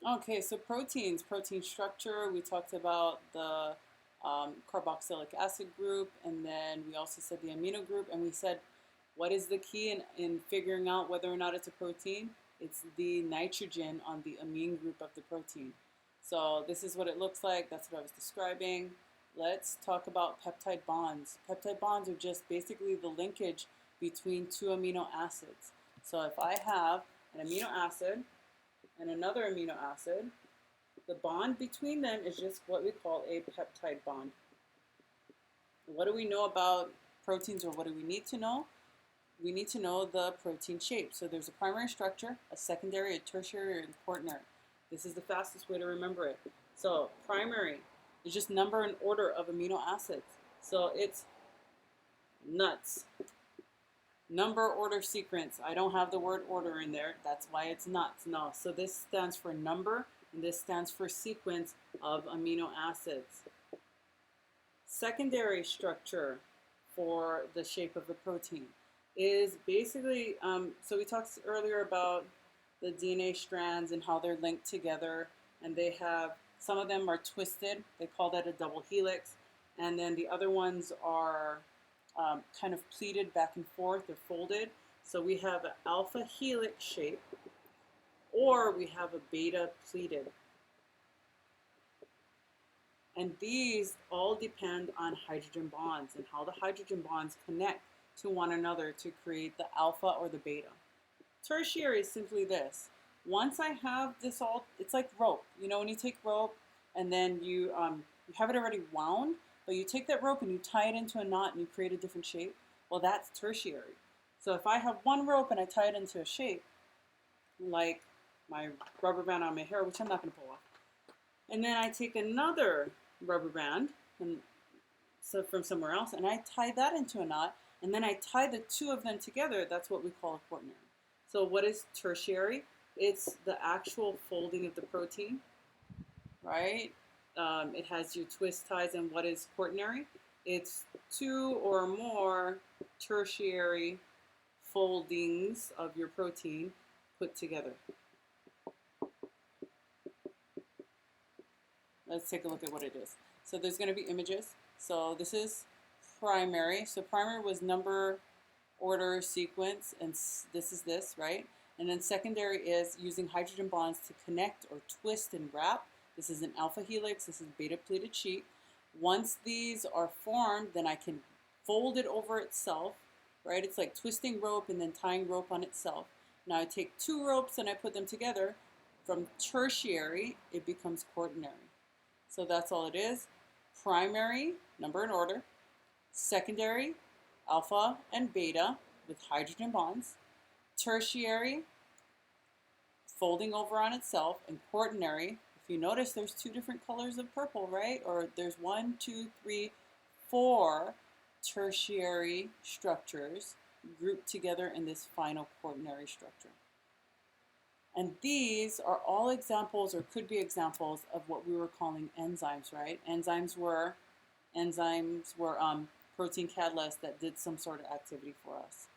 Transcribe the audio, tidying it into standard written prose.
Okay, so proteins, protein structure, we talked about the carboxylic acid group, and then we also said the amino group, and we said what is the key in figuring out whether or not it's a protein? It's the nitrogen on the amine group of the protein. So this is what it looks like. That's what I was describing. Let's talk about peptide bonds. Peptide bonds are just basically the linkage between two amino acids. So if I have an amino acid and another amino acid, the bond between them is just what we call a peptide bond. What do we know about proteins, or what do we need to know? We need to know the protein shape. So there's a primary structure, a secondary, a tertiary, and quaternary. This is the fastest way to remember it. So primary is just number and order of amino acids. So it's nuts. Number, order, sequence. I don't have the word order in there. That's why it's nuts. No. So this stands for number, and this stands for sequence of amino acids. Secondary structure for the shape of the protein is basically, so we talked earlier about the DNA strands and how they're linked together, and they have, some of them are twisted. They call that a double helix. And then the other ones are kind of pleated back and forth or folded. So we have an alpha helix shape, or we have a beta pleated. And these all depend on hydrogen bonds and how the hydrogen bonds connect to one another to create the alpha or the beta. Tertiary is simply this. Once I have this all, it's like rope. You know, when you take rope and then you have it already wound, but you take that rope and you tie it into a knot and you create a different shape. Well, that's tertiary. So if I have one rope and I tie it into a shape, like my rubber band on my hair, which I'm not going to pull off, and then I take another rubber band and so from somewhere else, and I tie that into a knot, and then I tie the two of them together, that's what we call a quaternary. So what is tertiary? It's the actual folding of the protein, right? It has your twist ties. And what is quaternary? It's two or more tertiary foldings of your protein put together. Let's take a look at what it is. So there's going to be images. So this is primary. So primary was number, order, sequence, and this is this, right? And then secondary is using hydrogen bonds to connect or twist and wrap. This is an alpha helix. This is beta pleated sheet. Once these are formed, then I can fold it over itself, right? It's like twisting rope and then tying rope on itself. Now I take two ropes and I put them together. From tertiary, it becomes quaternary. So that's all it is. Primary, number and order. Secondary, alpha and beta with hydrogen bonds. Tertiary, folding over on itself. And quaternary, if you notice, there's two different colors of purple, right? Or there's 1, 2, 3, 4 tertiary structures grouped together in this final quaternary structure. And these are all examples, or could be examples, of what we were calling enzymes, right? Enzymes were protein catalysts that did some sort of activity for us.